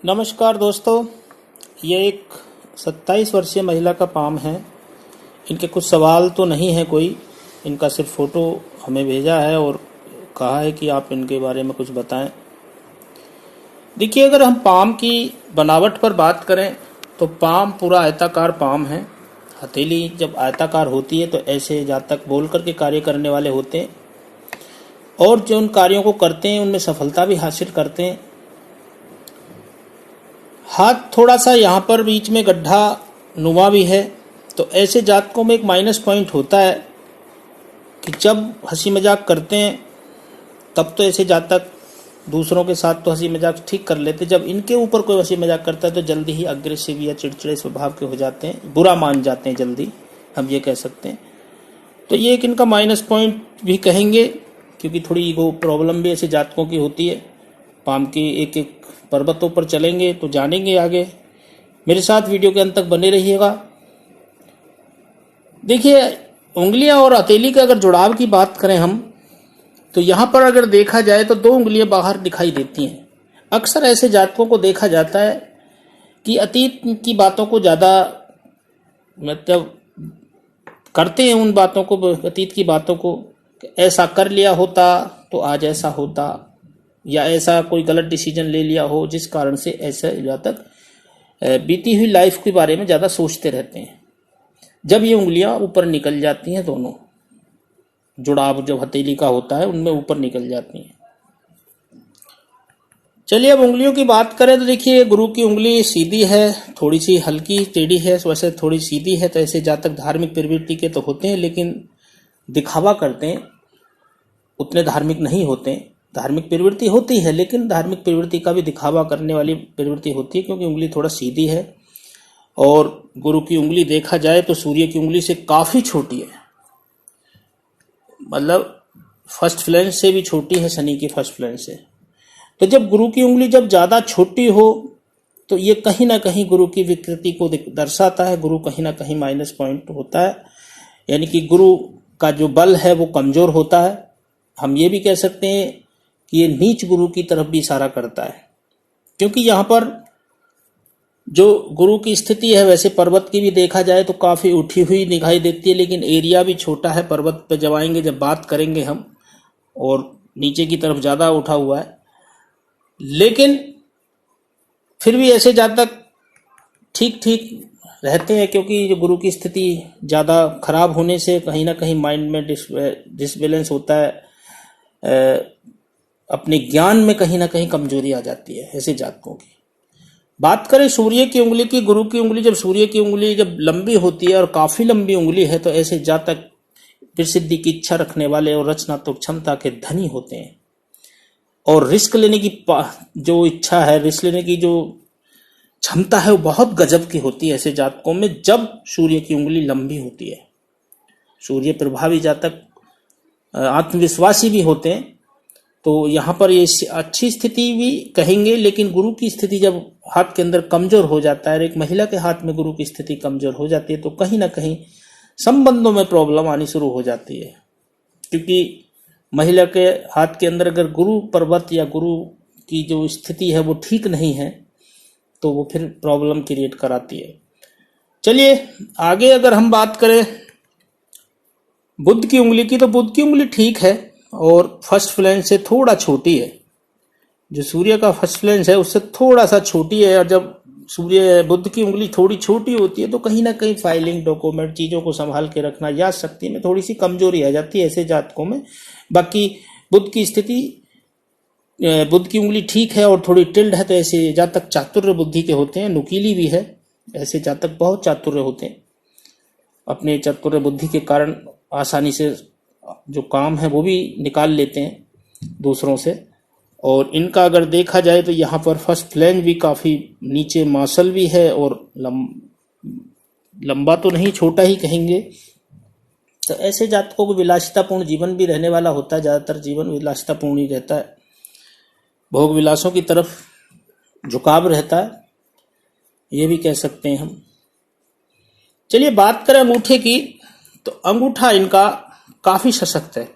नमस्कार दोस्तों, ये एक 27 वर्षीय महिला का पाम है। इनके कुछ सवाल तो नहीं है कोई, इनका सिर्फ फ़ोटो हमें भेजा है और कहा है कि आप इनके बारे में कुछ बताएं। देखिए, अगर हम पाम की बनावट पर बात करें तो पाम पूरा आयताकार पाम है। हथेली जब आयताकार होती है तो ऐसे जातक बोल करके कार्य करने वाले होते हैं और जो उन कार्यों को करते हैं उनमें सफलता भी हासिल करते हैं। हाथ थोड़ा सा यहाँ पर बीच में गड्ढा नुमा भी है, तो ऐसे जातकों में एक माइनस पॉइंट होता है कि जब हंसी मजाक करते हैं तब तो ऐसे जातक दूसरों के साथ तो हंसी मजाक ठीक कर लेते, जब इनके ऊपर कोई हंसी मजाक करता है तो जल्दी ही अग्रेसिव या चिड़चिड़े स्वभाव के हो जाते हैं, बुरा मान जाते हैं जल्दी, हम ये कह सकते हैं। तो ये एक इनका माइनस पॉइंट भी कहेंगे, क्योंकि थोड़ी ईगो प्रॉब्लम भी ऐसे जातकों की होती है। पाम के एक एक पर्वतों पर चलेंगे तो जानेंगे आगे। मेरे साथ वीडियो के अंत तक बने रहिएगा। देखिए, उंगलियां और हथेली के अगर जुड़ाव की बात करें हम, तो यहाँ पर अगर देखा जाए तो दो उंगलियां बाहर दिखाई देती हैं। अक्सर ऐसे जातकों को देखा जाता है कि अतीत की बातों को ज़्यादा मतलब करते हैं, उन बातों को, अतीत की बातों को, ऐसा कर लिया होता तो आज ऐसा होता, या ऐसा कोई गलत डिसीजन ले लिया हो जिस कारण से ऐसे जातक बीती हुई लाइफ के बारे में ज़्यादा सोचते रहते हैं। जब ये उंगलियां ऊपर निकल जाती हैं, दोनों जुड़ाव जब हथेली का होता है उनमें ऊपर निकल जाती हैं। चलिए, अब उंगलियों की बात करें तो देखिए, गुरु की उंगली सीधी है, थोड़ी सी हल्की टेढ़ी है, वैसे थोड़ी सीधी है, तो ऐसे जातक धार्मिक प्रवृत्ति के तो होते हैं लेकिन दिखावा करते हैं, उतने धार्मिक नहीं होते हैं। धार्मिक प्रवृत्ति होती है लेकिन धार्मिक प्रवृत्ति का भी दिखावा करने वाली प्रवृत्ति होती है, क्योंकि उंगली थोड़ा सीधी है। और गुरु की उंगली देखा जाए तो सूर्य की उंगली से काफी छोटी है, मतलब फर्स्ट फ्लैंज से भी छोटी है, शनि की फर्स्ट फ्लैंज से। तो जब गुरु की उंगली जब ज्यादा छोटी हो तो ये कहीं ना कहीं गुरु की विकृति को दर्शाता है। गुरु कहीं ना कहीं माइनस पॉइंट होता है, यानी कि गुरु का जो बल है वो कमजोर होता है। हम ये भी कह सकते हैं कि ये नीच गुरु की तरफ भी इशारा करता है, क्योंकि यहाँ पर जो गुरु की स्थिति है, वैसे पर्वत की भी देखा जाए तो काफी उठी हुई दिखाई देती है, लेकिन एरिया भी छोटा है। पर्वत पे जब आएंगे, जब बात करेंगे हम, और नीचे की तरफ ज्यादा उठा हुआ है, लेकिन फिर भी ऐसे जातक ठीक ठीक रहते हैं, क्योंकि जो गुरु की स्थिति ज्यादा खराब होने से कहीं ना कहीं माइंड में डिसबैलेंस होता है, अपने ज्ञान में कहीं ना कहीं कमजोरी आ जाती है ऐसे जातकों की। बात करें सूर्य की उंगली की, गुरु की उंगली, जब सूर्य की उंगली जब लंबी होती है और काफी लंबी उंगली है, तो ऐसे जातक प्रसिद्धि की इच्छा रखने वाले और रचनात्मक क्षमता के धनी होते हैं। और रिस्क लेने की जो इच्छा है, रिस्क लेने की जो क्षमता है, वो बहुत गजब की होती है ऐसे जातकों में, जब सूर्य की उंगली लंबी होती है। सूर्य प्रभावी जातक आत्मविश्वासी भी होते हैं, तो यहाँ पर ये अच्छी स्थिति भी कहेंगे। लेकिन गुरु की स्थिति जब हाथ के अंदर कमजोर हो जाता है, एक महिला के हाथ में गुरु की स्थिति कमजोर हो जाती है, तो कहीं ना कहीं संबंधों में प्रॉब्लम आनी शुरू हो जाती है, क्योंकि महिला के हाथ के अंदर अगर गुरु पर्वत या गुरु की जो स्थिति है वो ठीक नहीं है, तो वो फिर प्रॉब्लम क्रिएट कराती है। चलिए आगे अगर हम बात करें बुध की उंगली की, तो बुध की उंगली ठीक है और फर्स्ट फ्लैंज से थोड़ा छोटी है। जो सूर्य का फर्स्ट फ्लैंज है उससे थोड़ा सा छोटी है, और जब सूर्य बुध की उंगली थोड़ी छोटी होती है तो कहीं ना कहीं फाइलिंग, डॉक्यूमेंट, चीजों को संभाल के रखना, याद शक्ति में थोड़ी सी कमजोरी आ जाती है ऐसे जातकों में। बाकी बुध की स्थिति, बुध की उंगली ठीक है और थोड़ी टिल्ड है, तो ऐसे जातक चातुर्य बुद्धि के होते हैं, नुकीली भी है। ऐसे जातक बहुत चातुर्य होते हैं, अपने चातुर्य बुद्धि के कारण आसानी से जो काम है वो भी निकाल लेते हैं दूसरों से। और इनका अगर देखा जाए तो यहाँ पर फर्स्ट फ्लैंज भी काफी नीचे मासल भी है, और लंबा तो नहीं, छोटा ही कहेंगे। तो ऐसे जातकों को विलासितापूर्ण जीवन भी रहने वाला होता है, ज्यादातर जीवन विलासितापूर्ण ही रहता है, भोग विलासों की तरफ झुकाव रहता है, ये भी कह सकते हैं हम। चलिए बात करें अंगूठे की, तो अंगूठा इनका काफी सशक्त है।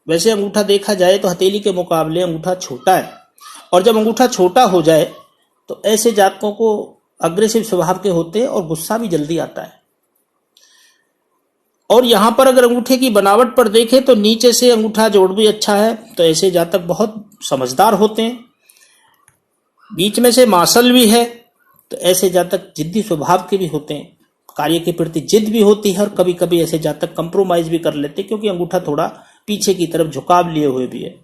वैसे अंगूठा देखा जाए तो हथेली के मुकाबले अंगूठा छोटा है, और जब अंगूठा छोटा हो जाए तो ऐसे जातकों को अग्रेसिव स्वभाव के होते हैं और गुस्सा भी जल्दी आता है। और यहां पर अगर अंगूठे की बनावट पर देखें तो नीचे से अंगूठा जोड़ भी अच्छा है, तो ऐसे जातक बहुत समझदार होते हैं। बीच में से मासल भी है, तो ऐसे जातक जिद्दी स्वभाव के भी होते हैं, कार्य के प्रति जिद भी होती है, और कभी कभी ऐसे जातक कंप्रोमाइज भी कर लेते हैं क्योंकि अंगूठा थोड़ा पीछे की तरफ झुकाव लिए हुए भी है।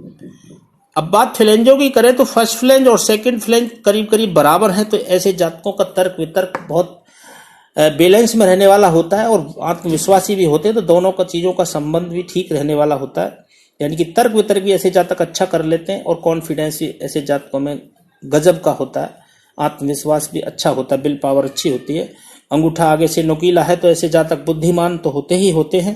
अब बात फ्लैंजों की करें तो फर्स्ट फ्लैंज और सेकंड फ्लैंज करीब करीब बराबर हैं, तो ऐसे जातकों का तर्क वितर्क बहुत बैलेंस में रहने वाला होता है और आत्मविश्वासी भी होते हैं, तो दोनों का चीजों का संबंध भी ठीक रहने वाला होता है। यानी कि तर्क वितर्क भी ऐसे जातक अच्छा कर लेते हैं और कॉन्फिडेंस भी ऐसे जातकों में गजब का होता है, आत्मविश्वास भी अच्छा होता है, विल पावर अच्छी होती है। अंगूठा आगे से नुकीला है तो ऐसे जातक बुद्धिमान तो होते ही होते हैं।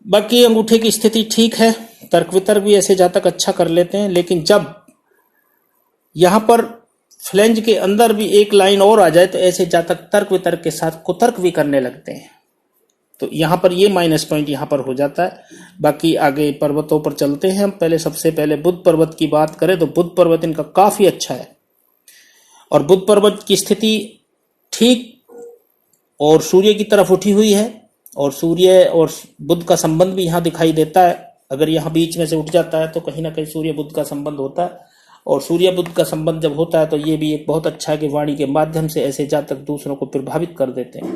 बाकी अंगूठे की स्थिति ठीक है, तर्क वितर्क भी ऐसे जातक अच्छा कर लेते हैं, लेकिन जब यहां पर फ्लैंज के अंदर भी एक लाइन और आ जाए तो ऐसे जातक तर्क वितर्क के साथ कुतर्क भी करने लगते हैं, तो यहां पर ये माइनस पॉइंट यहां पर हो जाता है। बाकी आगे पर्वतों पर चलते हैं हम। पहले सबसे पहले बुध पर्वत की बात करें तो बुध पर्वत इनका काफी अच्छा है और बुध पर्वत की स्थिति ठीक और सूर्य की तरफ उठी हुई है, और सूर्य और बुध का संबंध भी यहां दिखाई देता है। अगर यहां बीच में से उठ जाता है तो कहीं ना कहीं सूर्य बुध का संबंध होता है, और सूर्य बुध का संबंध जब होता है तो ये भी एक बहुत अच्छा है कि वाणी के माध्यम से ऐसे जातक दूसरों को प्रभावित कर देते हैं।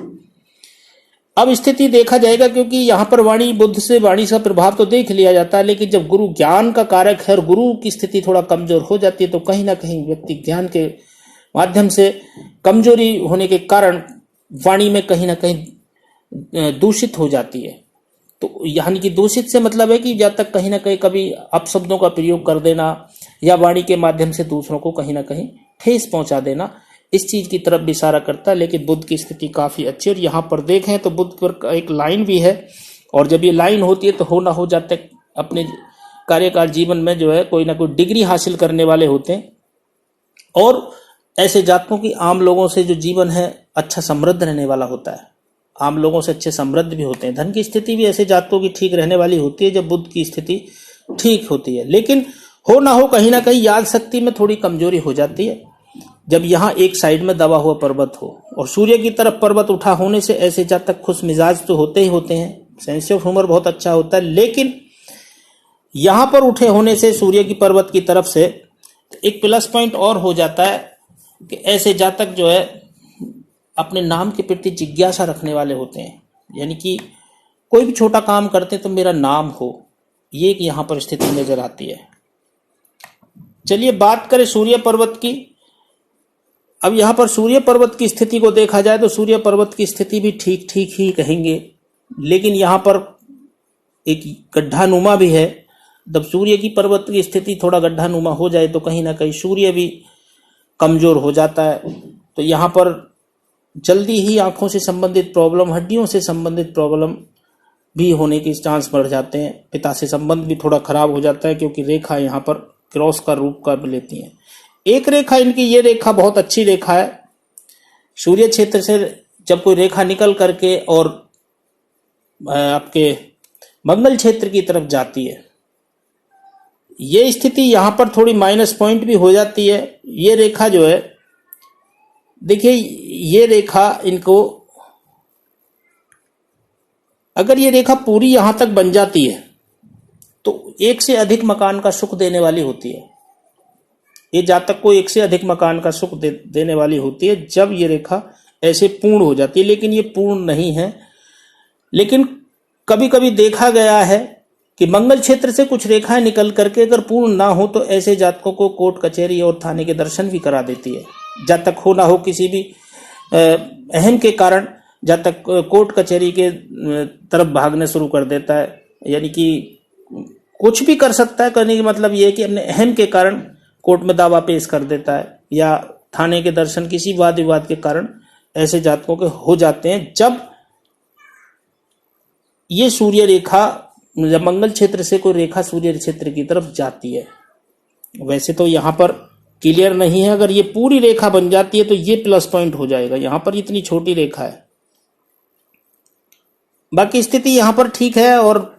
अब स्थिति देखा जाएगा, क्योंकि यहां पर वाणी बुध से वाणी का प्रभाव तो देख लिया जाता है, लेकिन जब गुरु ज्ञान का कारक है और गुरु की स्थिति थोड़ा कमजोर हो जाती है तो कहीं ना कहीं व्यक्ति ज्ञान के माध्यम से कमजोरी होने के कारण वाणी में कहीं ना कहीं दूषित हो जाती है। तो यानी कि दूषित से मतलब है कि जब तक कहीं ना कहीं कभी अपशब्दों का प्रयोग कर देना या वाणी के माध्यम से दूसरों को कहीं ना कहीं ठेस पहुंचा देना, इस चीज की तरफ भी इशारा करता है। लेकिन बुध की स्थिति काफी अच्छी, और यहां पर देखें तो बुध पर एक लाइन भी है, और जब ये लाइन होती है तो हो ना हो जाते अपने कार्यकाल जीवन में जो है कोई ना कोई डिग्री हासिल करने वाले होते हैं, और ऐसे जातकों की आम लोगों से जो जीवन है अच्छा समृद्ध रहने वाला होता है, आम लोगों से अच्छे समृद्ध भी होते हैं। धन की स्थिति भी ऐसे जातकों की ठीक रहने वाली होती है जब बुध की स्थिति ठीक होती है। लेकिन हो ना हो कहीं ना कहीं याद शक्ति में थोड़ी कमजोरी हो जाती है जब यहाँ एक साइड में दबा हुआ पर्वत हो, और सूर्य की तरफ पर्वत उठा होने से ऐसे जातक खुश मिजाज तो होते ही होते हैं, सेंस ऑफ ह्यूमर बहुत अच्छा होता है। लेकिन यहां पर उठे होने से सूर्य की पर्वत की तरफ से एक प्लस पॉइंट और हो जाता है कि ऐसे जातक जो है अपने नाम के प्रति जिज्ञासा रखने वाले होते हैं, यानी कि कोई भी छोटा काम करते तो मेरा नाम हो, ये एक यहां पर स्थिति नजर आती है। चलिए बात करें सूर्य पर्वत की। अब यहां पर सूर्य पर्वत की स्थिति को देखा जाए तो सूर्य पर्वत की स्थिति भी ठीक ठीक ही कहेंगे, लेकिन यहां पर एक गड्ढानुमा भी है। जब सूर्य की पर्वत की स्थिति थोड़ा गड्ढानुमा हो जाए तो कहीं ना कहीं सूर्य भी कमजोर हो जाता है, तो यहां पर जल्दी ही आंखों से संबंधित प्रॉब्लम, हड्डियों से संबंधित प्रॉब्लम भी होने के चांस बढ़ जाते हैं। पिता से संबंध भी थोड़ा खराब हो जाता है, क्योंकि रेखा यहाँ पर क्रॉस का रूप कर लेती है। एक रेखा इनकी, ये रेखा बहुत अच्छी रेखा है। सूर्य क्षेत्र से जब कोई रेखा निकल करके और आपके मंगल क्षेत्र की तरफ जाती है, ये स्थिति यहां पर थोड़ी माइनस पॉइंट भी हो जाती है। ये रेखा जो है, देखिए ये रेखा इनको, अगर ये रेखा पूरी यहां तक बन जाती है तो एक से अधिक मकान का सुख देने वाली होती है। ये जातक को एक से अधिक मकान का सुख देने वाली होती है जब ये रेखा ऐसे पूर्ण हो जाती है, लेकिन ये पूर्ण नहीं है। लेकिन कभी कभी देखा गया है कि मंगल क्षेत्र से कुछ रेखाएं निकल करके अगर पूर्ण ना हो तो ऐसे जातकों को कोर्ट कचहरी और थाने के दर्शन भी करा देती है। जब तक हो ना हो किसी भी अहम के कारण जब तक कोर्ट कचहरी के तरफ भागने शुरू कर देता है, यानी कि कुछ भी कर सकता है। करने का मतलब ये है कि अपने अहम के कारण कोर्ट में दावा पेश कर देता है, या थाने के दर्शन किसी वाद विवाद के कारण ऐसे जातकों के हो जाते हैं जब ये सूर्य रेखा, जब मंगल क्षेत्र से कोई रेखा सूर्य क्षेत्र की तरफ जाती है। वैसे तो यहां पर क्लियर नहीं है, अगर ये पूरी रेखा बन जाती है तो ये प्लस पॉइंट हो जाएगा। यहां पर इतनी छोटी रेखा है, बाकी स्थिति यहां पर ठीक है। और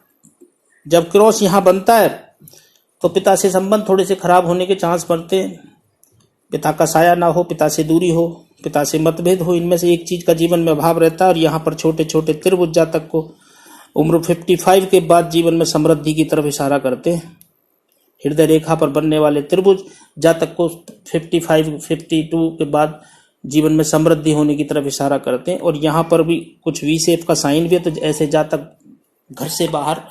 जब क्रॉस यहां बनता है तो पिता से संबंध थोड़े से खराब होने के चांस बढ़ते हैं। पिता का साया ना हो, पिता से दूरी हो, पिता से मतभेद हो, इनमें से एक चीज का जीवन में अभाव रहता है। और यहाँ पर छोटे छोटे त्रिभुज जातक को उम्र 55 के बाद जीवन में समृद्धि की तरफ इशारा करते हैं। हृदय रेखा पर बनने वाले त्रिभुज जातक को 52 के बाद जीवन में समृद्धि होने की तरफ इशारा करते हैं। और यहाँ पर भी कुछ वी शेप का साइन भी है, तो ऐसे जातक घर से बाहर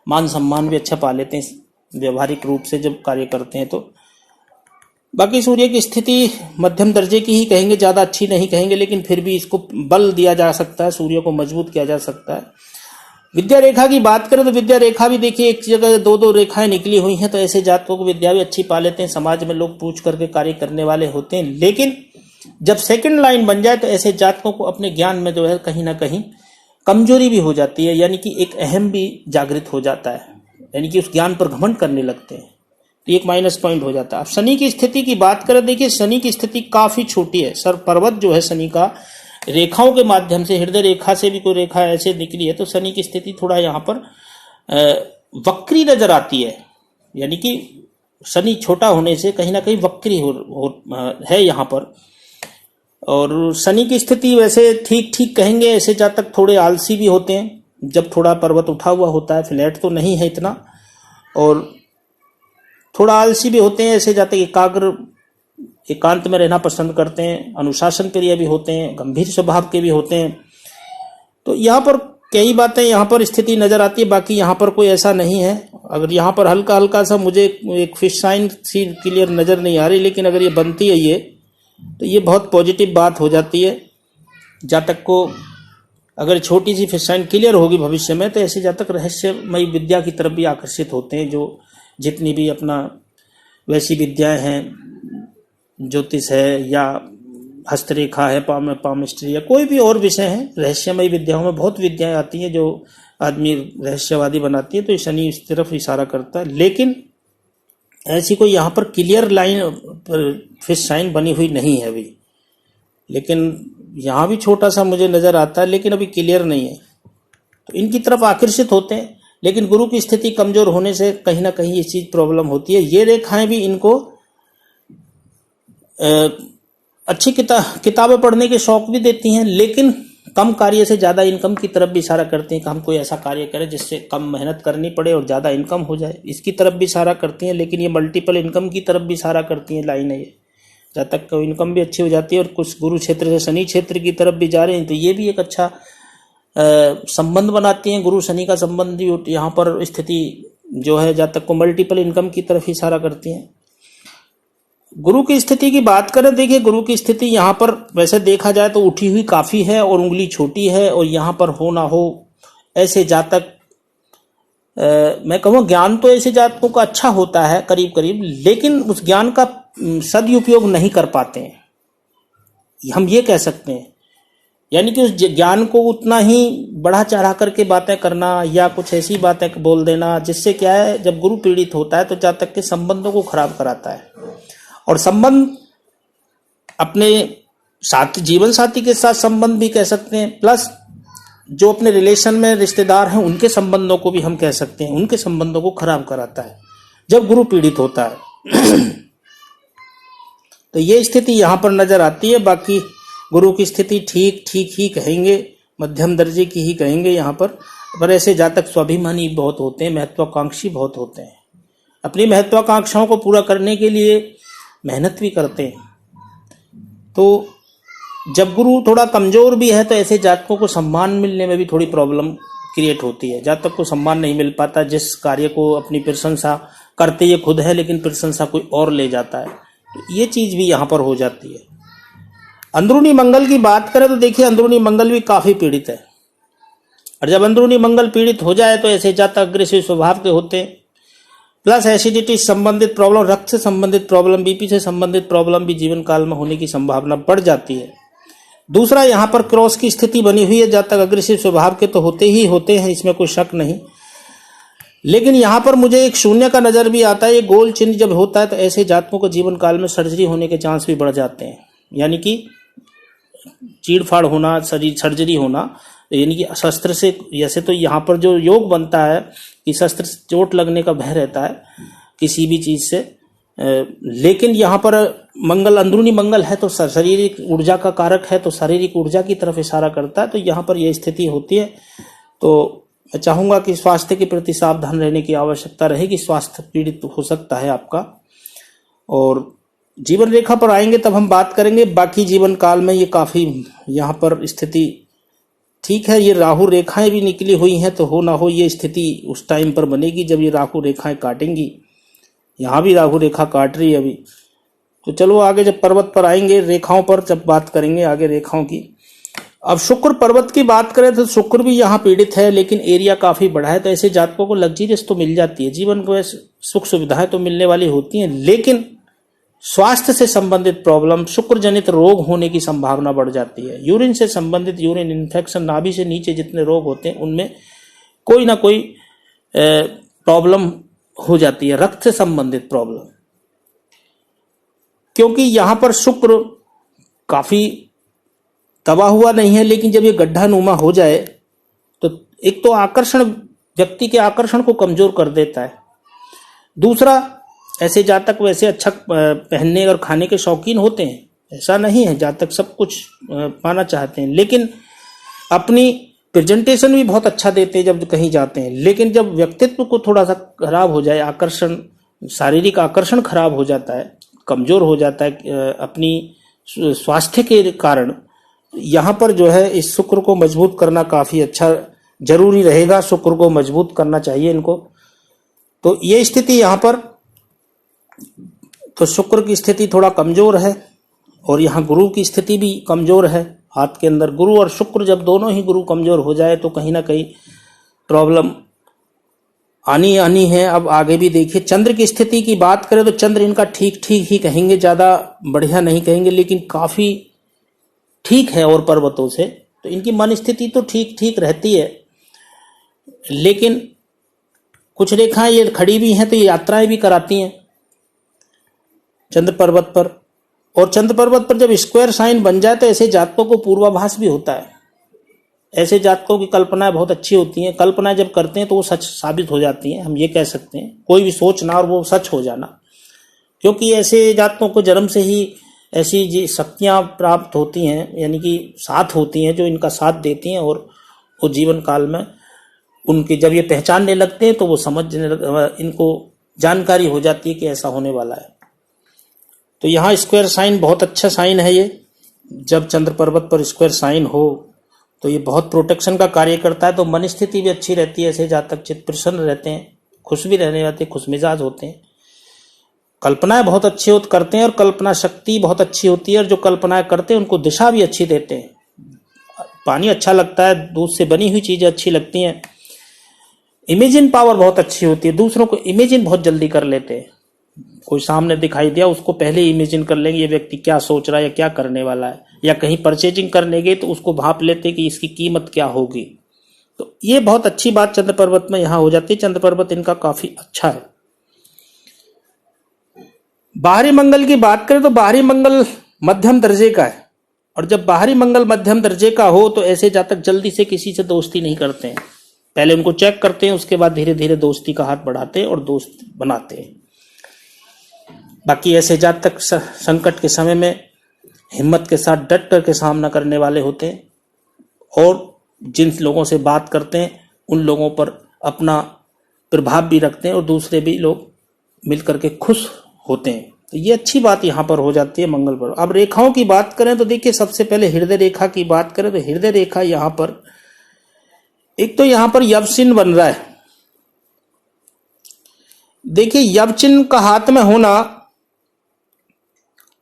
मान सम्मान भी अच्छा पा लेते हैं व्यवहारिक रूप से जब कार्य करते हैं। तो बाकी सूर्य की स्थिति मध्यम दर्जे की ही कहेंगे, ज्यादा अच्छी नहीं कहेंगे, लेकिन फिर भी इसको बल दिया जा सकता है, सूर्य को मजबूत किया जा सकता है। विद्या रेखा की बात करें तो विद्या रेखा भी देखिए एक जगह दो रेखाएं निकली हुई हैं, तो ऐसे जातकों को विद्या भी अच्छी पा लेते हैं, समाज में लोग पूछ करके कार्य करने वाले होते हैं। लेकिन जब सेकंड लाइन बन जाए तो ऐसे जातकों को अपने ज्ञान में जो है कहीं ना कहीं कमजोरी भी हो जाती है, यानी कि एक अहम भी जागृत हो जाता है, यानी कि उस ज्ञान पर घमंड करने लगते हैं, तो एक माइनस पॉइंट हो जाता है। अब शनि की स्थिति की बात करें, देखिए शनि की स्थिति काफी छोटी है। सर पर्वत जो है शनि का रेखाओं के माध्यम से, हृदय रेखा से भी कोई रेखा ऐसे निकली है, तो शनि की स्थिति थोड़ा यहाँ पर वक्री नजर आती है, यानी कि शनि छोटा होने से कहीं ना कहीं वक्री है यहाँ पर। और शनि की स्थिति वैसे ठीक ठीक कहेंगे, ऐसे जातक थोड़े आलसी भी होते हैं जब थोड़ा पर्वत उठा हुआ होता है, फ्लैट तो नहीं है इतना, और थोड़ा आलसी भी होते हैं। ऐसे जातक एकांत में रहना पसंद करते हैं, अनुशासन प्रिय भी होते हैं, गंभीर स्वभाव के भी होते हैं। तो यहाँ पर कई बातें यहाँ पर स्थिति नजर आती है, बाकी यहाँ पर कोई ऐसा नहीं है। अगर यहाँ पर हल्का हल्का सा मुझे एक फिश साइन सी क्लियर नजर नहीं आ रही, लेकिन अगर ये बनती है ये, तो ये बहुत पॉजिटिव बात हो जाती है। जातक को अगर छोटी सी फिश साइन क्लियर होगी भविष्य में, तो ऐसे जातक रहस्यमयी विद्या की तरफ भी आकर्षित होते हैं। जो जितनी भी अपना वैसी विद्याएं हैं, ज्योतिष है या हस्तरेखा है, पामिस्ट्री या कोई भी और विषय है, रहस्यमयी विद्याओं में बहुत विद्याएं आती हैं जो आदमी रहस्यवादी बनाती है, तो शनि इस तरफ इशारा करता है। लेकिन ऐसी कोई यहाँ पर क्लियर लाइन पर फिश साइन बनी हुई नहीं है अभी, लेकिन यहाँ भी छोटा सा मुझे नजर आता है, लेकिन अभी क्लियर नहीं है, तो इनकी तरफ आकर्षित होते हैं। लेकिन गुरु की स्थिति कमजोर होने से कहीं ना कहीं ये चीज प्रॉब्लम होती है। ये रेखाएं भी इनको अच्छी किताबें पढ़ने के शौक भी देती हैं, लेकिन कम कार्य से ज्यादा इनकम की तरफ भी इशारा करती हैं कि हम कोई ऐसा कार्य करें जिससे कम मेहनत करनी पड़े और ज्यादा इनकम हो जाए, इसकी तरफ भी इशारा करती हैं। लेकिन ये मल्टीपल इनकम की तरफ भी इशारा करती हैं लाइन है ये, जब तक को इनकम भी अच्छी हो जाती है और कुछ गुरु क्षेत्र से शनि क्षेत्र की तरफ भी जा रहे हैं, तो ये भी एक अच्छा संबंध बनाती हैं। गुरु शनि का संबंध यहाँ पर स्थिति जो है जातक को मल्टीपल इनकम की तरफ इशारा करती हैं। गुरु की स्थिति की बात करें, देखिए गुरु की स्थिति यहाँ पर वैसे देखा जाए तो उठी हुई काफी है और उंगली छोटी है, और यहाँ पर हो ना हो ऐसे जातक मैं कहूँ ज्ञान तो ऐसे जातकों का अच्छा होता है करीब करीब, लेकिन उस ज्ञान का सदुपयोग नहीं कर पाते हैं, हम ये कह सकते हैं। यानी कि उस ज्ञान को उतना ही बढ़ा चढ़ा करके बातें करना या कुछ ऐसी बातें बोल देना, जिससे क्या है जब गुरु पीड़ित होता है तो जातक के संबंधों को खराब कराता है। और संबंध अपने साथ जीवन साथी के साथ संबंध भी कह सकते हैं, प्लस जो अपने रिलेशन में रिश्तेदार हैं उनके संबंधों को भी हम कह सकते हैं, उनके संबंधों को खराब कराता है जब गुरु पीड़ित होता है। तो ये स्थिति यहाँ पर नजर आती है। बाकी गुरु की स्थिति ठीक ही कहेंगे, मध्यम दर्जे की ही कहेंगे यहाँ पर ऐसे जातक स्वाभिमानी बहुत होते हैं, महत्वाकांक्षी बहुत होते हैं, अपनी महत्वाकांक्षाओं को पूरा करने के लिए मेहनत भी करते हैं। तो जब गुरु थोड़ा कमजोर भी है तो ऐसे जातकों को सम्मान मिलने में भी थोड़ी प्रॉब्लम क्रिएट होती है। जातक को सम्मान नहीं मिल पाता, जिस कार्य को अपनी प्रशंसा करते ये खुद है, लेकिन प्रशंसा कोई और ले जाता है, तो ये चीज भी यहाँ पर हो जाती है। अंदरूनी मंगल की बात करें तो देखिए अंदरूनी मंगल भी काफी पीड़ित है, और जब अंदरूनी मंगल पीड़ित हो जाए तो ऐसे जातक अग्रेसिव स्वभाव के होते हैं, प्लस एसिडिटी संबंधित प्रॉब्लम, रक्त से संबंधित प्रॉब्लम, बीपी से संबंधित प्रॉब्लम भी जीवन काल में होने की संभावना बढ़ जाती है। दूसरा यहाँ पर क्रॉस की स्थिति बनी हुई है, जातक अग्रेसिव स्वभाव के तो होते ही होते हैं, इसमें कोई शक नहीं, लेकिन यहाँ पर मुझे एक शून्य का नजर भी आता है। ये गोल चिन्ह जब होता है तो ऐसे जातकों को जीवन काल में सर्जरी होने के चांस भी बढ़ जाते हैं, यानी कि चीड़-फाड़ होना, सर्जरी होना, यानी कि शस्त्र से। जैसे तो यहाँ पर जो योग बनता है कि शस्त्र से चोट लगने का भय रहता है किसी भी चीज से, लेकिन यहाँ पर मंगल अंदरूनी मंगल है तो शारीरिक ऊर्जा का कारक है, तो शारीरिक ऊर्जा की तरफ इशारा करता है। तो यहाँ पर यह स्थिति होती है। तो मैं चाहूंगा कि स्वास्थ्य के प्रति सावधान रहने की आवश्यकता रहेगी। स्वास्थ्य पीड़ित हो सकता है आपका। और जीवन रेखा पर आएंगे तब हम बात करेंगे। बाकी जीवन काल में ये काफी यहाँ पर स्थिति ठीक है। ये राहु रेखाएं भी निकली हुई हैं, तो हो ना हो ये स्थिति उस टाइम पर बनेगी जब ये राहु रेखाएं काटेंगी। यहाँ भी राहु रेखा काट रही है अभी। तो चलो आगे जब पर्वत पर आएंगे, रेखाओं पर जब बात करेंगे आगे रेखाओं की। अब शुक्र पर्वत की बात करें तो शुक्र भी यहाँ पीड़ित है, लेकिन एरिया काफी बड़ा है। तो ऐसे जातकों को लग्जरियस तो मिल जाती है, जीवन को सुख सुविधाएं तो मिलने वाली होती हैं, लेकिन स्वास्थ्य से संबंधित प्रॉब्लम, शुक्र जनित रोग होने की संभावना बढ़ जाती है। यूरिन से संबंधित, यूरिन इन्फेक्शन, नाभि से नीचे जितने रोग होते हैं उनमें कोई ना कोई प्रॉब्लम हो जाती है, रक्त से संबंधित प्रॉब्लम। क्योंकि यहां पर शुक्र काफी दबा हुआ नहीं है, लेकिन जब ये गड्ढा नुमा हो जाए तो एक तो आकर्षण, व्यक्ति के आकर्षण को कमजोर कर देता है। दूसरा, ऐसे जातक वैसे अच्छा पहनने और खाने के शौकीन होते हैं, ऐसा नहीं है, जातक सब कुछ पाना चाहते हैं, लेकिन अपनी प्रेजेंटेशन भी बहुत अच्छा देते हैं जब कहीं जाते हैं। लेकिन जब व्यक्तित्व को थोड़ा सा खराब हो जाए, आकर्षण, शारीरिक आकर्षण खराब हो जाता है, कमजोर हो जाता है अपनी स्वास्थ्य के कारण, यहाँ पर जो है इस शुक्र को मजबूत करना काफी अच्छा जरूरी रहेगा। शुक्र को मजबूत करना चाहिए इनको। तो ये स्थिति यहाँ पर, तो शुक्र की स्थिति थोड़ा कमजोर है और यहाँ गुरु की स्थिति भी कमजोर है। हाथ के अंदर गुरु और शुक्र, जब दोनों ही गुरु कमजोर हो जाए तो कहीं ना कहीं प्रॉब्लम आनी है। अब आगे भी देखिए, चंद्र की स्थिति की बात करें तो चंद्र इनका ठीक ठीक ही कहेंगे, ज्यादा बढ़िया नहीं कहेंगे, लेकिन काफी ठीक है और पर्वतों से। तो इनकी मन स्थिति तो ठीक ठीक रहती है, लेकिन कुछ रेखाएं ये खड़ी भी हैं तो ये यात्राएं भी कराती हैं चंद्र पर्वत पर। और चंद्र पर्वत पर जब स्क्वायर साइन बन जाए तो ऐसे जातकों को पूर्वाभास भी होता है। ऐसे जातकों की कल्पनाएं बहुत अच्छी होती हैं। कल्पनाएं जब करते हैं तो वो सच साबित हो जाती हैं, हम ये कह सकते हैं। कोई भी सोचना और वो सच हो जाना, क्योंकि ऐसे जातकों को जन्म से ही ऐसी शक्तियां प्राप्त होती हैं, यानी कि साथ होती हैं जो इनका साथ देती हैं। और वो जीवन काल में उनके जब ये पहचानने लगते हैं तो वो समझने इनको जानकारी हो जाती है कि ऐसा होने वाला है। तो यहाँ स्क्वायर साइन बहुत अच्छा साइन है। ये जब चंद्र पर्वत पर स्क्वायर साइन हो तो ये बहुत प्रोटेक्शन का कार्य करता है। तो मन स्थिति भी अच्छी रहती है, ऐसे जातक चित्त प्रसन्न रहते हैं, खुश भी रहने जाते हैं, खुश मिजाज होते हैं, कल्पनाएं बहुत अच्छी करते हैं और कल्पना शक्ति बहुत अच्छी होती है। और जो कल्पनाएं करते हैं उनको दिशा भी अच्छी देते हैं। पानी अच्छा लगता है, दूध से बनी हुई चीजें अच्छी लगती हैं। इमेजिन पावर बहुत अच्छी होती है, दूसरों को इमेजिन बहुत जल्दी कर लेते हैं। कोई सामने दिखाई दिया उसको पहले इमेजिन कर लेंगे ये व्यक्ति क्या सोच रहा है या क्या करने वाला है। या कहीं परचेजिंग करने गए तो उसको भाप लेते कि इसकी कीमत क्या होगी। तो ये बहुत अच्छी बात चंद्र पर्वत में यहाँ हो जाती है। चंद्र पर्वत इनका काफी अच्छा है। बाहरी मंगल की बात करें तो बाहरी मंगल मध्यम दर्जे का है। और जब बाहरी मंगल मध्यम दर्जे का हो तो ऐसे जातक जल्दी से किसी से दोस्ती नहीं करते हैं, पहले उनको चेक करते हैं, उसके बाद धीरे धीरे दोस्ती का हाथ बढ़ाते हैं और दोस्त बनाते हैं। बाकी ऐसे जातक संकट के समय में हिम्मत के साथ डट करके सामना करने वाले होते हैं और जिन लोगों से बात करते हैं उन लोगों पर अपना प्रभाव भी रखते हैं और दूसरे भी लोग मिलकर के खुश होते हैं। तो ये अच्छी बात यहाँ पर हो जाती है मंगल पर। अब रेखाओं की बात करें तो देखिए, सबसे पहले हृदय रेखा की बात करें तो हृदय रेखा यहाँ पर, एक तो यहाँ पर यव चिन्ह बन रहा है। देखिए, यव चिन्ह का हाथ में होना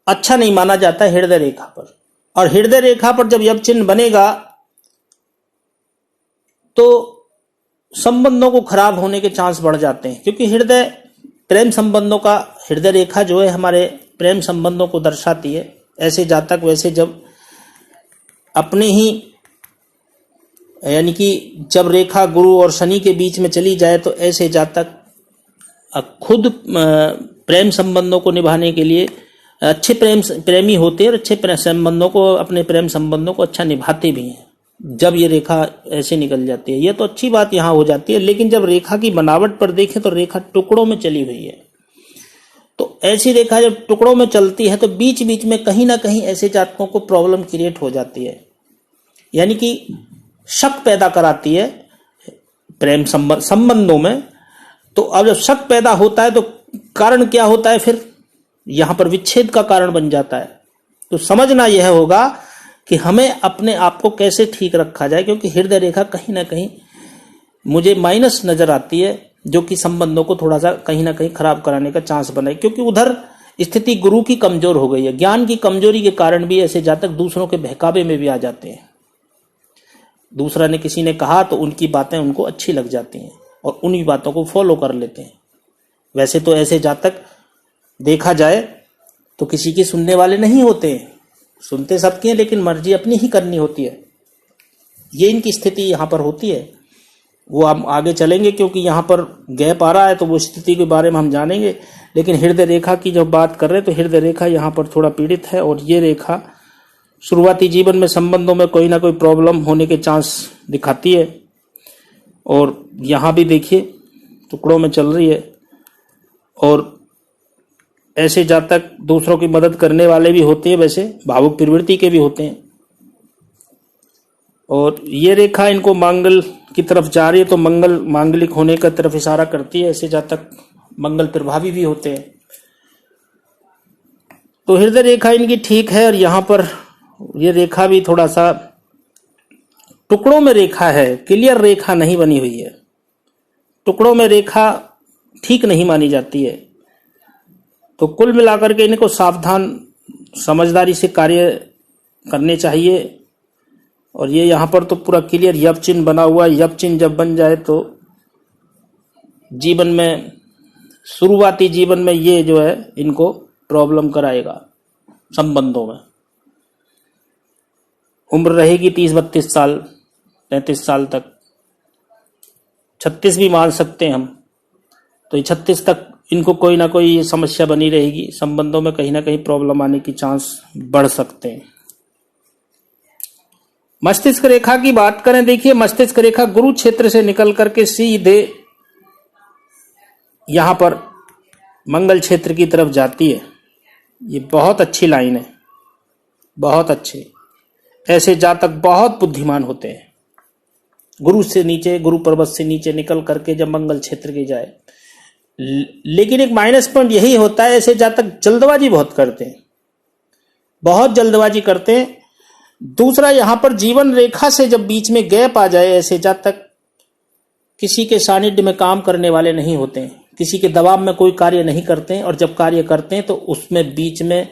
अच्छा नहीं माना जाता है हृदय रेखा पर। और हृदय रेखा पर जब यव चिन्ह बनेगा तो संबंधों को खराब होने के चांस बढ़ जाते हैं, क्योंकि हृदय प्रेम संबंधों का, हृदय रेखा जो है हमारे प्रेम संबंधों को दर्शाती है। ऐसे जातक वैसे जब अपने ही, यानी कि जब रेखा गुरु और शनि के बीच में चली जाए तो ऐसे जातक खुद प्रेम संबंधों को निभाने के लिए अच्छे प्रेमी होते हैं और अच्छे संबंधों को, अपने प्रेम संबंधों को अच्छा निभाते भी हैं जब ये रेखा ऐसे निकल जाती है। ये तो अच्छी बात यहाँ हो जाती है। लेकिन जब रेखा की बनावट पर देखें तो रेखा टुकड़ों में चली हुई है। तो ऐसी रेखा जब टुकड़ों में चलती है तो बीच बीच में कहीं ना कहीं ऐसे जातकों को प्रॉब्लम क्रिएट हो जाती है, यानी कि शक पैदा कराती है प्रेम संबंधों में। तो अब जब शक पैदा होता है तो कारण क्या होता है, फिर यहां पर विच्छेद का कारण बन जाता है। तो समझना यह होगा कि हमें अपने आप को कैसे ठीक रखा जाए, क्योंकि हृदय रेखा कहीं ना कहीं मुझे माइनस नजर आती है, जो कि संबंधों को थोड़ा सा कहीं ना कहीं खराब कराने का चांस बनाए, क्योंकि उधर स्थिति गुरु की कमजोर हो गई है। ज्ञान की कमजोरी के कारण भी ऐसे जातक दूसरों के बहकावे में भी आ जाते हैं। दूसरा ने किसी ने कहा तो उनकी बातें उनको अच्छी लग जाती हैं और उन्हीं बातों को फॉलो कर लेते हैं। वैसे तो ऐसे जातक देखा जाए तो किसी की सुनने वाले नहीं होते हैं, सुनते सबकी हैं लेकिन मर्जी अपनी ही करनी होती है। ये इनकी स्थिति यहाँ पर होती है। वो हम आगे चलेंगे क्योंकि यहाँ पर गैप आ रहा है, तो वो स्थिति के बारे में हम जानेंगे। लेकिन हृदय रेखा की जब बात कर रहे हैं तो हृदय रेखा यहाँ पर थोड़ा पीड़ित है, और ये रेखा शुरुआती जीवन में संबंधों में कोई ना कोई प्रॉब्लम होने के चांस दिखाती है। और यहाँ भी देखिए टुकड़ों में चल रही है, और ऐसे जातक दूसरों की मदद करने वाले भी होते हैं, वैसे भावुक प्रवृत्ति के भी होते हैं। और ये रेखा इनको मंगल की तरफ जा रही है, तो मंगल मांगलिक होने की तरफ इशारा करती है। ऐसे जातक मंगल प्रभावी भी होते हैं। तो हृदय रेखा इनकी ठीक है, और यहाँ पर ये रेखा भी थोड़ा सा टुकड़ों में रेखा है, क्लियर रेखा नहीं बनी हुई है। टुकड़ों में रेखा ठीक नहीं मानी जाती है। तो कुल मिलाकर के इनको सावधान समझदारी से कार्य करने चाहिए। और ये यहाँ पर तो पूरा क्लियर यप चिन्ह बना हुआ है। यप चिन्ह जब बन जाए तो जीवन में, शुरुआती जीवन में ये जो है इनको प्रॉब्लम कराएगा संबंधों में। उम्र रहेगी 30-32 साल, 33 साल तक, 36 भी मान सकते हैं हम। तो ये 36 तक इनको कोई ना कोई समस्या बनी रहेगी। संबंधों में कहीं ना कहीं प्रॉब्लम आने की चांस बढ़ सकते हैं। मस्तिष्क रेखा की बात करें, देखिए मस्तिष्क रेखा गुरु क्षेत्र से निकल करके सीधे यहां पर मंगल क्षेत्र की तरफ जाती है। ये बहुत अच्छी लाइन है, बहुत अच्छी। ऐसे जातक बहुत बुद्धिमान होते हैं। गुरु से नीचे, गुरु पर्वत से नीचे निकल करके जब मंगल क्षेत्र की जाए। लेकिन एक माइनस पॉइंट यही होता है, ऐसे जातक जल्दबाजी बहुत करते हैं, बहुत जल्दबाजी करते हैं। दूसरा, यहां पर जीवन रेखा से जब बीच में गैप आ जाए, ऐसे जातक किसी के सानिध्य में काम करने वाले नहीं होते हैं, किसी के दबाव में कोई कार्य नहीं करते हैं। और जब कार्य करते हैं तो उसमें बीच में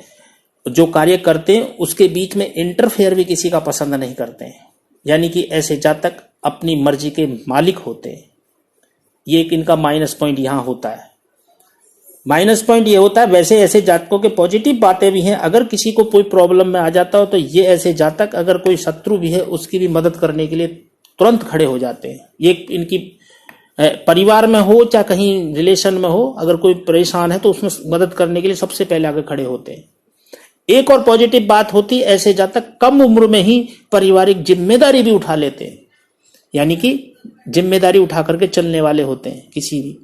जो कार्य करते हैं उसके बीच में इंटरफेयर भी किसी का पसंद नहीं करते हैं। यानी कि ऐसे जातक अपनी मर्जी के मालिक होते हैं। ये एक इनका माइनस पॉइंट यहां होता है। माइनस पॉइंट ये होता है, वैसे ऐसे जातकों के पॉजिटिव बातें भी हैं। अगर किसी को कोई प्रॉब्लम में आ जाता हो तो ये ऐसे जातक, अगर कोई शत्रु भी है उसकी भी मदद करने के लिए तुरंत खड़े हो जाते हैं। ये इनकी परिवार में हो चाहे कहीं रिलेशन में हो, अगर कोई परेशान है तो उसमें मदद करने के लिए सबसे पहले आगे खड़े होते हैं। एक और पॉजिटिव बात होती है, ऐसे जातक कम उम्र में ही पारिवारिक जिम्मेदारी भी उठा लेते हैं। यानी कि जिम्मेदारी उठा करके चलने वाले होते हैं किसी भी।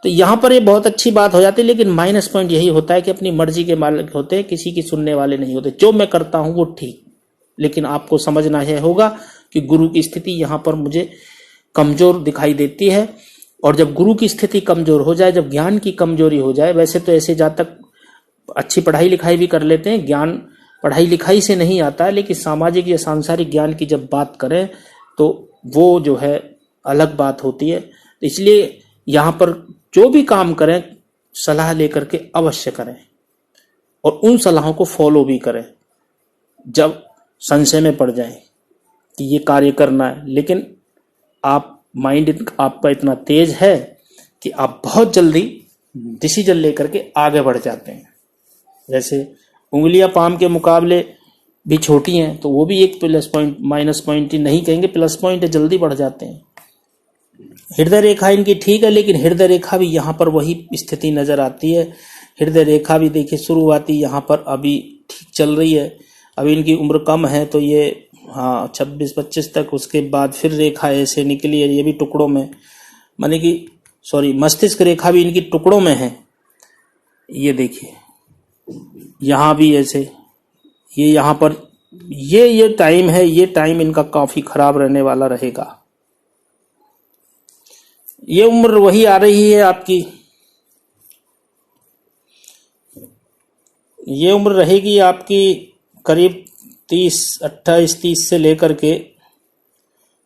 तो यहां पर ये बहुत अच्छी बात हो जाती है। लेकिन माइनस पॉइंट यही होता है कि अपनी मर्जी के मालिक होते हैं, किसी की सुनने वाले नहीं होते। जो मैं करता हूं वो ठीक, लेकिन आपको समझना है होगा कि गुरु की स्थिति यहां पर मुझे कमजोर दिखाई देती है। और जब गुरु की स्थिति कमजोर हो जाए, जब ज्ञान की कमजोरी हो जाए, वैसे तो ऐसे जातक अच्छी पढ़ाई लिखाई भी कर लेते हैं। ज्ञान पढ़ाई लिखाई से नहीं आता है, लेकिन सामाजिक या सांसारिक ज्ञान की जब बात करें तो वो जो है अलग बात होती है। तो इसलिए यहां पर जो भी काम करें सलाह लेकर के अवश्य करें, और उन सलाहों को फॉलो भी करें जब संशय में पड़ जाएं कि ये कार्य करना है। लेकिन आप माइंड आपका इतना तेज है कि आप बहुत जल्दी डिसीजन लेकर के आगे बढ़ जाते हैं। जैसे उंगलियां पाम के मुकाबले भी छोटी हैं, तो वो भी एक प्लस पॉइंट, माइनस पॉइंट ही नहीं कहेंगे, प्लस पॉइंट है, जल्दी बढ़ जाते हैं। हृदय रेखा इनकी ठीक है, लेकिन हृदय रेखा भी यहाँ पर वही स्थिति नजर आती है। हृदय रेखा भी देखिए शुरुआती यहाँ पर अभी ठीक चल रही है। अभी इनकी उम्र कम है तो ये 26-25 तक, उसके बाद फिर रेखा ऐसे निकली है। ये भी टुकड़ों में, माने कि मस्तिष्क रेखा भी इनकी टुकड़ों में है। ये देखिए यहाँ भी ऐसे, ये यहाँ पर ये टाइम है, ये टाइम इनका काफी खराब रहने वाला रहेगा। ये उम्र वही आ रही है आपकी, ये उम्र रहेगी आपकी करीब 28-30 से लेकर के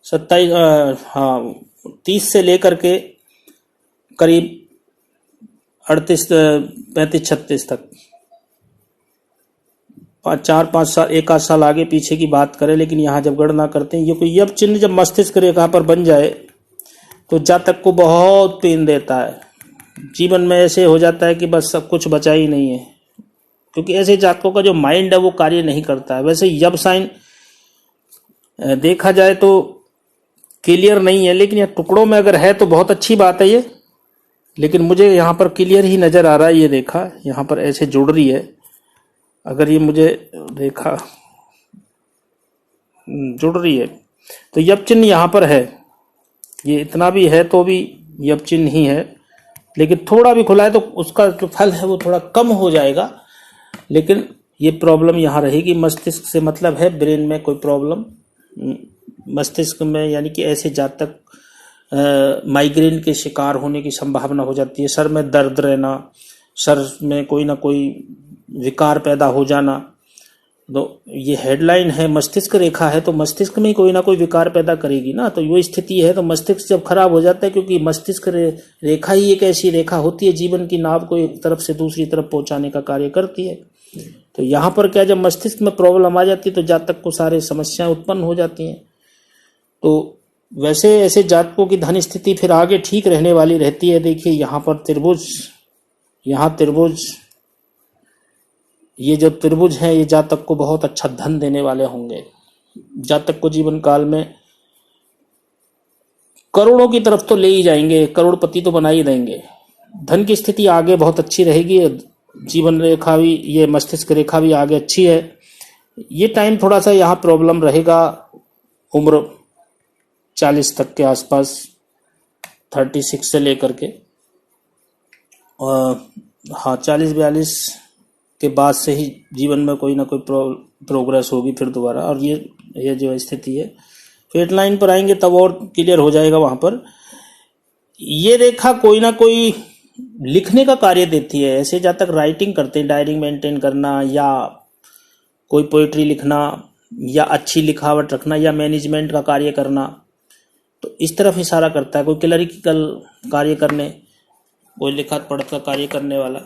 27, हाँ 30 से लेकर के करीब 35-36 तक। 4-5 साल, 1 आध साल आगे पीछे की बात करें, लेकिन यहाँ जब गणना करते हैं, ये कोई यब चिन्ह जब मस्तिष्क रेखा पर बन जाए तो जातक को बहुत पेन देता है। जीवन में ऐसे हो जाता है कि बस सब कुछ बचा ही नहीं है, क्योंकि ऐसे जातकों का जो माइंड है वो कार्य नहीं करता है। वैसे यब साइन देखा जाए तो क्लियर नहीं है, लेकिन यह टुकड़ों में अगर है तो बहुत अच्छी बात है ये, लेकिन मुझे यहाँ पर क्लियर ही नजर आ रहा है। ये देखा यहाँ पर ऐसे जुड़ रही है, अगर ये मुझे देखा जुड़ रही है तो यब चिन्ह यहाँ पर है। ये इतना भी है तो भी यब चिन्ह ही है, लेकिन थोड़ा भी खुला है तो उसका जो फल है वो थोड़ा कम हो जाएगा, लेकिन ये प्रॉब्लम यहाँ रहेगी। मस्तिष्क से मतलब है ब्रेन में कोई प्रॉब्लम, मस्तिष्क में, यानी कि ऐसे जातक माइग्रेन के शिकार होने की संभावना हो जाती है। सर में दर्द रहना, सर में कोई ना कोई विकार पैदा हो जाना। तो ये हेडलाइन है, मस्तिष्क रेखा है तो मस्तिष्क में ही कोई ना कोई विकार पैदा करेगी ना, तो वो स्थिति है। तो मस्तिष्क जब खराब हो जाता है, क्योंकि मस्तिष्क रेखा ही एक ऐसी रेखा होती है जीवन की नाव को एक तरफ से दूसरी तरफ पहुंचाने का कार्य करती है। तो यहाँ पर क्या, जब मस्तिष्क में प्रॉब्लम आ जाती है तो जातक को सारे समस्याएं उत्पन्न हो जाती हैं। तो वैसे ऐसे जातकों की धन स्थिति फिर आगे ठीक रहने वाली रहती है। देखिए यहाँ पर त्रिभुज, यहाँ त्रिभुज, ये जो त्रिभुज हैं ये जातक को बहुत अच्छा धन देने वाले होंगे। जातक को जीवन काल में करोड़ों की तरफ तो ले ही जाएंगे, करोड़पति तो बना ही देंगे। धन की स्थिति आगे बहुत अच्छी रहेगी, जीवन रेखा भी, ये मस्तिष्क रेखा भी आगे अच्छी है। ये टाइम थोड़ा सा यहाँ प्रॉब्लम रहेगा, उम्र 40 तक के आसपास, 36 से लेकर के, हाँ 40-42 के बाद से ही जीवन में कोई ना कोई प्रोग्रेस होगी फिर दोबारा। और ये जो स्थिति है फेट लाइन पर आएंगे तब और क्लियर हो जाएगा। वहां पर ये रेखा कोई ना कोई लिखने का कार्य देती है। ऐसे जब तक राइटिंग करते हैं, डायरी मेंटेन करना या कोई पोइट्री लिखना या अच्छी लिखावट रखना या मैनेजमेंट का कार्य करना, तो इस तरफ इशारा करता है। कोई क्लरिकल कार्य करने, कोई लिखत पढ़त का कार्य करने वाला,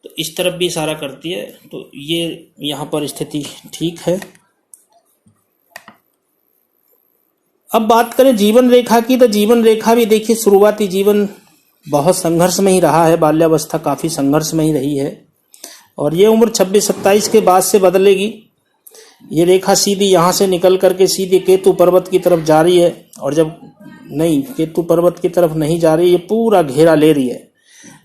तो इस तरफ भी इशारा करती है। तो ये यहाँ पर स्थिति ठीक है। अब बात करें जीवन रेखा की, तो जीवन रेखा भी देखिए शुरुआती जीवन बहुत संघर्ष में ही रहा है, बाल्यावस्था काफी संघर्ष में ही रही है, और ये उम्र 26-27 के बाद से बदलेगी। ये रेखा सीधी यहाँ से निकल करके सीधे केतु पर्वत की तरफ जा रही है, और जब नहीं, केतु पर्वत की तरफ नहीं जा रही, ये पूरा घेरा ले रही है।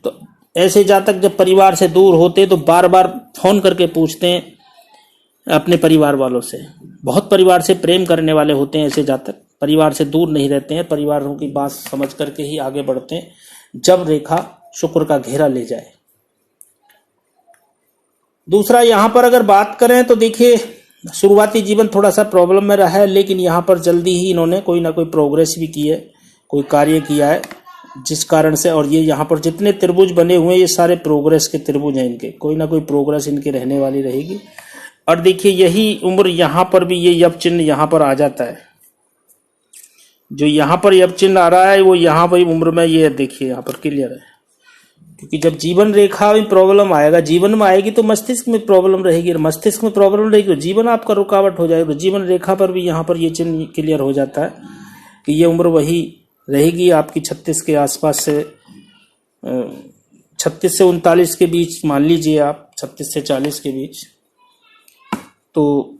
तो ऐसे जातक जब परिवार से दूर होते तो बार बार फोन करके पूछते हैं अपने परिवार वालों से। बहुत परिवार से प्रेम करने वाले होते हैं ऐसे जातक, परिवार से दूर नहीं रहते हैं, परिवारों की बात समझ करके ही आगे बढ़ते हैं जब रेखा शुक्र का घेरा ले जाए। दूसरा, यहां पर अगर बात करें तो देखिए शुरुआती जीवन थोड़ा सा प्रॉब्लम में रहा है, लेकिन यहां पर जल्दी ही इन्होंने कोई ना कोई प्रोग्रेस भी की है, कोई कार्य किया है, जिस कारण से, और ये यहाँ पर जितने त्रिभुज बने हुए हैं ये सारे प्रोग्रेस के त्रिभुज हैं, इनके कोई ना कोई प्रोग्रेस इनके रहने वाली रहेगी। और देखिए यही उम्र यहाँ पर भी ये यब चिन्ह यहाँ पर आ जाता है, जो यहाँ पर यब चिन्ह आ रहा है वो यहाँ पर उम्र में ये देखिए यहाँ पर क्लियर है। क्योंकि जब जीवन रेखा में प्रॉब्लम आएगा, जीवन में आएगी तो मस्तिष्क में प्रॉब्लम रहेगी, और मस्तिष्क में प्रॉब्लम रहेगी तो जीवन आपका रुकावट हो जाएगा। तो जीवन रेखा पर भी यहाँ पर ये चिन्ह क्लियर हो जाता है कि ये उम्र वही रहेगी आपकी 36 के आसपास से, 36 से 39 के बीच मान लीजिए आप, 36 से 40 के बीच। तो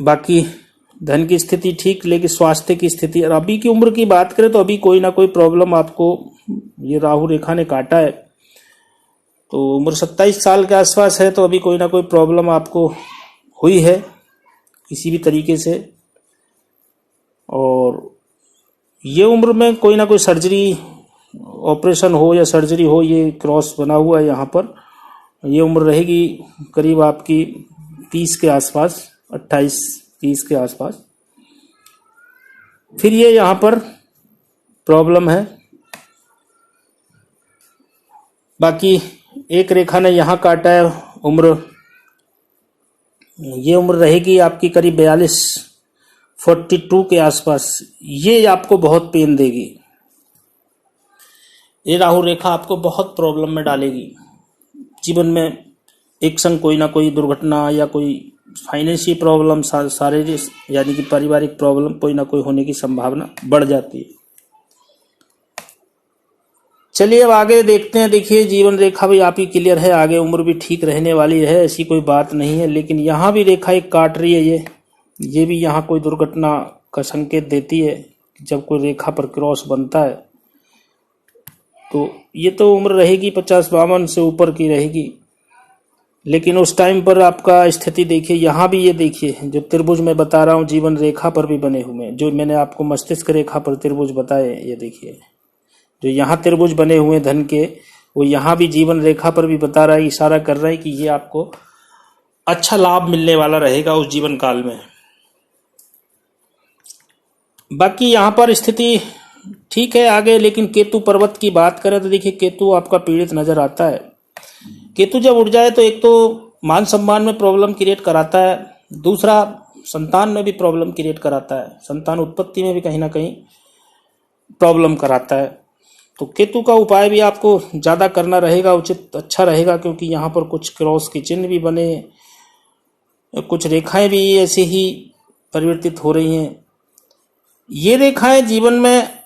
बाकी धन की स्थिति ठीक, लेकिन स्वास्थ्य की स्थिति, और अभी की उम्र की बात करें तो अभी कोई ना कोई प्रॉब्लम आपको ये राहु रेखा ने काटा है। तो उम्र 27 साल के आसपास है तो अभी कोई ना कोई प्रॉब्लम आपको हुई है किसी भी तरीके से, और ये उम्र में कोई ना कोई सर्जरी ऑपरेशन हो या सर्जरी हो, ये क्रॉस बना हुआ है यहाँ पर। ये उम्र रहेगी करीब आपकी 30 के आसपास, 28-30 के आसपास। फिर ये यहाँ पर प्रॉब्लम है। बाकी एक रेखा ने यहाँ काटा है उम्र, ये उम्र रहेगी आपकी करीब 42 के आसपास। ये आपको बहुत पेन देगी, ये राहु रेखा आपको बहुत प्रॉब्लम में डालेगी। जीवन में एक संग कोई ना कोई दुर्घटना या कोई फाइनेंशियल प्रॉब्लम, शारीरिक यानी कि पारिवारिक प्रॉब्लम कोई ना कोई होने की संभावना बढ़ जाती है। चलिए अब आगे देखते हैं। देखिए जीवन रेखा भी आपकी क्लियर है, आगे उम्र भी ठीक रहने वाली है, ऐसी कोई बात नहीं है। लेकिन यहाँ भी रेखा एक काट रही है, ये भी यहाँ कोई दुर्घटना का संकेत देती है। जब कोई रेखा पर क्रॉस बनता है तो ये तो उम्र रहेगी 50-52 से ऊपर की रहेगी। लेकिन उस टाइम पर आपका स्थिति देखिए, यहाँ भी ये देखिए जो त्रिभुज मैं बता रहा हूँ जीवन रेखा पर भी बने हुए हैं, जो मैंने आपको मस्तिष्क रेखा पर त्रिभुज बताए, ये देखिए जो यहाँ त्रिभुज बने हुए धन के, वो यहाँ भी जीवन रेखा पर भी बता रहा है, इशारा कर रहा है कि ये आपको अच्छा लाभ मिलने वाला रहेगा उस जीवन काल में। बाकी यहाँ पर स्थिति ठीक है आगे। लेकिन केतु पर्वत की बात करें तो देखिए केतु आपका पीड़ित नजर आता है। केतु जब उड़ जाए तो एक तो मान सम्मान में प्रॉब्लम क्रिएट कराता है, दूसरा संतान में भी प्रॉब्लम क्रिएट कराता है, संतान उत्पत्ति में भी कहीं ना कहीं प्रॉब्लम कराता है। तो केतु का उपाय भी आपको ज़्यादा करना रहेगा, उचित अच्छा रहेगा, क्योंकि यहाँ पर कुछ क्रॉस के चिन्ह भी बने, कुछ रेखाएं भी ऐसे ही परिवर्तित हो रही हैं। ये रेखाएं जीवन में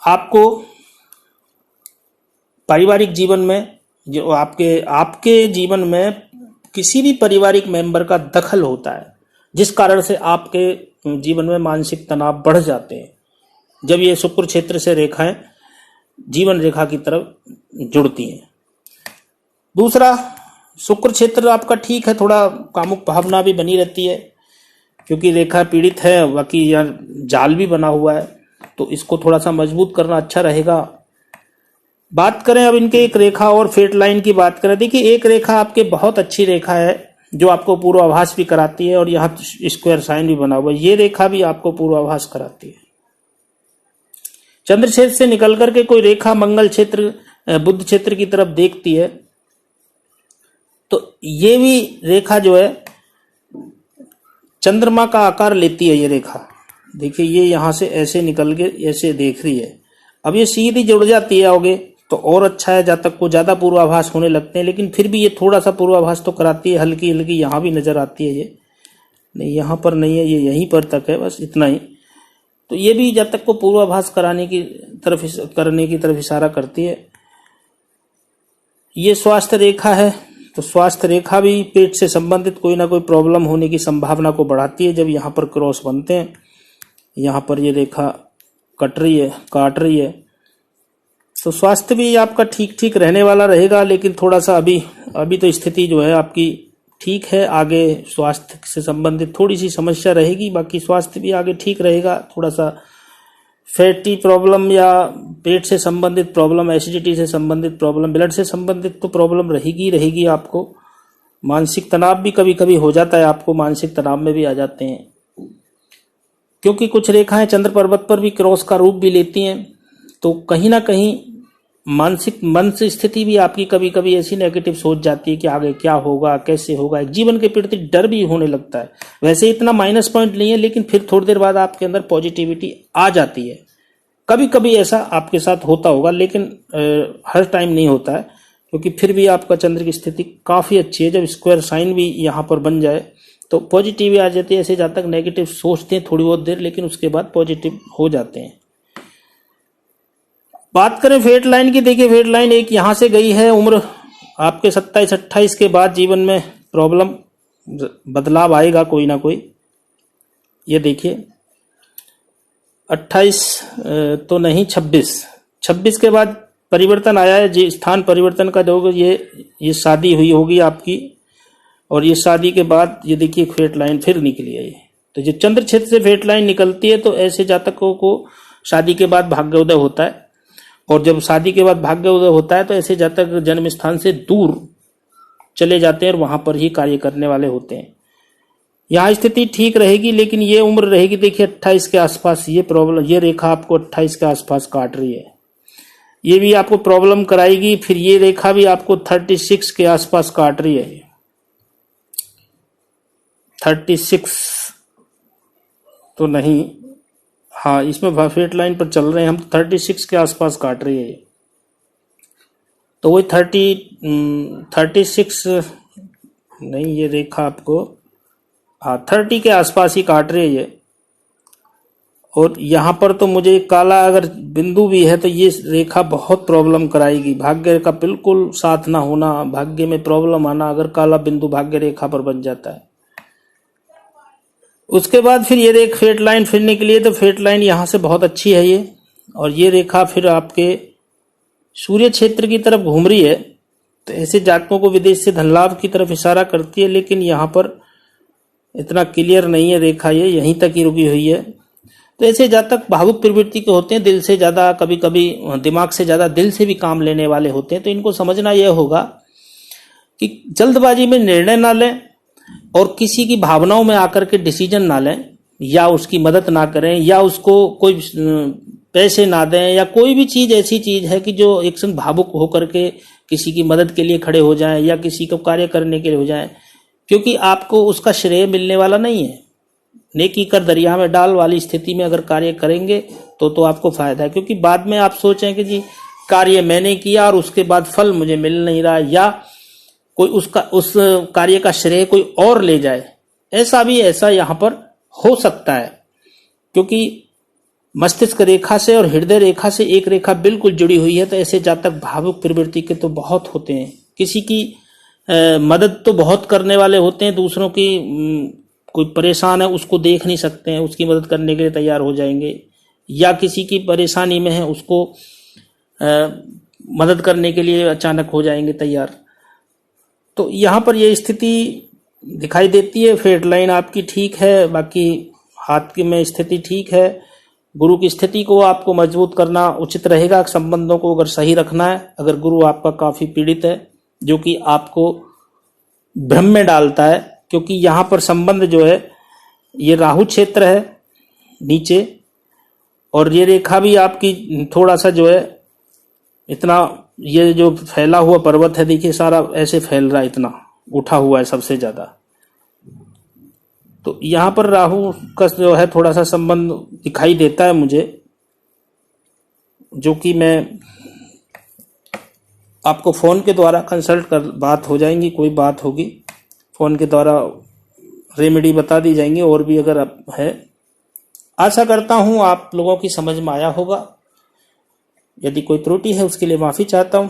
आपको पारिवारिक जीवन में, जो आपके जीवन में किसी भी पारिवारिक मेंबर का दखल होता है, जिस कारण से आपके जीवन में मानसिक तनाव बढ़ जाते हैं जब ये शुक्र क्षेत्र से रेखाएं जीवन रेखा की तरफ जुड़ती हैं। दूसरा, शुक्र क्षेत्र आपका ठीक है, थोड़ा कामुक भावना भी बनी रहती है क्योंकि रेखा पीड़ित है, बाकी यार जाल भी बना हुआ है, तो इसको थोड़ा सा मजबूत करना अच्छा रहेगा। बात करें अब इनके एक रेखा और फेट लाइन की बात करें। देखिए एक रेखा आपके बहुत अच्छी रेखा है जो आपको पूर्वाभास भी कराती है, और यहाँ स्क्वायर साइन भी बना हुआ है, ये रेखा भी आपको पूर्वाभास कराती है। चंद्र क्षेत्र से निकल करके कोई रेखा मंगल क्षेत्र, बुध क्षेत्र की तरफ देखती है, तो ये भी रेखा जो है चंद्रमा का आकार लेती है। ये रेखा देखिए, ये यहां से ऐसे निकल के ऐसे देख रही है, अब ये सीधी जुड़ जाती है आगे तो और अच्छा है, जब तक को ज्यादा पूर्वाभास होने लगते हैं। लेकिन फिर भी ये थोड़ा सा पूर्वाभास तो कराती है, हल्की हल्की यहाँ भी नजर आती है। ये नहीं, यहाँ पर नहीं है, ये यहीं पर तक है, बस इतना ही। तो ये भी जब तक को पूर्वाभास करने की तरफ इशारा करती है। ये स्वास्थ्य रेखा है, तो स्वास्थ्य रेखा भी पेट से संबंधित कोई ना कोई प्रॉब्लम होने की संभावना को बढ़ाती है जब यहाँ पर क्रॉस बनते हैं। यहाँ पर ये रेखा काट रही है, तो स्वास्थ्य भी आपका ठीक ठीक रहने वाला रहेगा। लेकिन थोड़ा सा अभी तो स्थिति जो है आपकी ठीक है, आगे स्वास्थ्य से संबंधित थोड़ी सी समस्या रहेगी, बाकी स्वास्थ्य भी आगे ठीक रहेगा। थोड़ा सा फैटी प्रॉब्लम या पेट से संबंधित प्रॉब्लम, एसिडिटी से संबंधित प्रॉब्लम, ब्लड से संबंधित तो प्रॉब्लम रहेगी आपको। मानसिक तनाव भी कभी कभी हो जाता है, आपको मानसिक तनाव में भी आ जाते हैं, क्योंकि कुछ रेखाएं चंद्र पर्वत पर भी क्रॉस का रूप भी लेती हैं। तो कहीं ना कहीं मानसिक मन से स्थिति भी आपकी कभी कभी ऐसी नेगेटिव सोच जाती है कि आगे क्या होगा, कैसे होगा, एक जीवन के प्रति डर भी होने लगता है। वैसे इतना माइनस पॉइंट नहीं है, लेकिन फिर थोड़ी देर बाद आपके अंदर पॉजिटिविटी आ जाती है। कभी कभी ऐसा आपके साथ होता होगा, लेकिन हर टाइम नहीं होता है, क्योंकि फिर भी आपका चंद्र की स्थिति काफी अच्छी है। जब स्क्वायर साइन भी यहाँ पर बन जाए तो पॉजिटिव आ जाती है। ऐसे जब तक नेगेटिव सोचते हैं थोड़ी बहुत देर, लेकिन उसके बाद पॉजिटिव हो जाते हैं। बात करें फेट लाइन की, देखिए फेट लाइन एक यहां से गई है, उम्र आपके 27-28 के बाद जीवन में प्रॉब्लम बदलाव आएगा कोई ना कोई। ये देखिए 28 तो नहीं, 26 के बाद परिवर्तन आया है, जी स्थान परिवर्तन का जो ये शादी हुई होगी आपकी, और ये शादी के बाद ये देखिए फेट लाइन फिर निकली है। ये तो जो चंद्र क्षेत्र से फेट लाइन निकलती है तो ऐसे जातकों को शादी के बाद भाग्योदय होता है। और जब शादी के बाद भाग्य उदय होता है तो ऐसे जातक जन्म स्थान से दूर चले जाते हैं और वहां पर ही कार्य करने वाले होते हैं। यहाँ स्थिति ठीक रहेगी, लेकिन ये उम्र रहेगी, देखिए 28 के आसपास ये प्रॉब्लम, ये रेखा आपको 28 के आसपास काट रही है, ये भी आपको प्रॉब्लम कराएगी। फिर ये रेखा भी आपको 36 के आसपास काट रही है, 36 तो नहीं, हाँ इसमें फेट लाइन पर चल रहे हैं हम, 36 के आसपास काट रही है। तो वही 36 नहीं, ये रेखा आपको 30 के आसपास ही काट रही है। और यहाँ पर तो मुझे काला अगर बिंदु भी है तो ये रेखा बहुत प्रॉब्लम कराएगी, भाग्य का बिल्कुल साथ ना होना, भाग्य में प्रॉब्लम आना अगर काला बिंदु भाग्य रेखा पर बन जाता है। उसके बाद फिर ये फेट लाइन फिरने के लिए, तो फेट लाइन यहाँ से बहुत अच्छी है ये, और ये रेखा फिर आपके सूर्य क्षेत्र की तरफ घूम रही है। तो ऐसे जातकों को विदेश से धन लाभ की तरफ इशारा करती है, लेकिन यहाँ पर इतना क्लियर नहीं है रेखा, ये यहीं तक ही रुकी हुई है। तो ऐसे जातक भावुक प्रवृत्ति के होते हैं, दिल से ज्यादा, कभी कभी दिमाग से ज्यादा दिल से भी काम लेने वाले होते हैं। तो इनको समझना यह होगा कि जल्दबाजी में निर्णय ना लें और किसी की भावनाओं में आकर के डिसीजन ना लें, या उसकी मदद ना करें, या उसको कोई पैसे ना दें, या कोई भी चीज ऐसी चीज है कि जो एक संग भावुक होकर के किसी की मदद के लिए खड़े हो जाएं या किसी को कार्य करने के लिए हो जाएं, क्योंकि आपको उसका श्रेय मिलने वाला नहीं है। नेकी कर दरिया में डाल वाली स्थिति में अगर कार्य करेंगे तो आपको फायदा है, क्योंकि बाद में आप सोचें कि जी कार्य मैंने किया और उसके बाद फल मुझे मिल नहीं रहा, या कोई उस कार्य का श्रेय कोई और ले जाए, ऐसा यहाँ पर हो सकता है। क्योंकि मस्तिष्क रेखा से और हृदय रेखा से एक रेखा बिल्कुल जुड़ी हुई है। तो ऐसे जातक भावुक प्रवृत्ति के तो बहुत होते हैं, किसी की मदद तो बहुत करने वाले होते हैं, दूसरों की कोई परेशान है उसको देख नहीं सकते हैं, उसकी मदद करने के लिए तैयार हो जाएंगे, या किसी की परेशानी में है उसको मदद करने के लिए अचानक हो जाएंगे तैयार। तो यहाँ पर ये स्थिति दिखाई देती है। फेट लाइन आपकी ठीक है, बाकी हाथ की में स्थिति ठीक है। गुरु की स्थिति को आपको मजबूत करना उचित रहेगा, संबंधों को अगर सही रखना है। अगर गुरु आपका काफी पीड़ित है, जो कि आपको भ्रम में डालता है, क्योंकि यहाँ पर संबंध जो है ये राहु क्षेत्र है नीचे, और ये रेखा भी आपकी थोड़ा सा जो है इतना, ये जो फैला हुआ पर्वत है देखिए सारा ऐसे फैल रहा है, इतना उठा हुआ है सबसे ज्यादा। तो यहाँ पर राहु का जो है थोड़ा सा संबंध दिखाई देता है मुझे, जो कि मैं आपको फोन के द्वारा कंसल्ट कर बात हो जाएंगी, कोई बात होगी फोन के द्वारा रेमेडी बता दी जाएंगी, और भी अगर आप है। आशा करता हूं आप लोगों की समझ में आया होगा। यदि कोई त्रुटि है उसके लिए माफी चाहता हूं।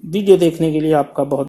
वीडियो देखने के लिए आपका बहुत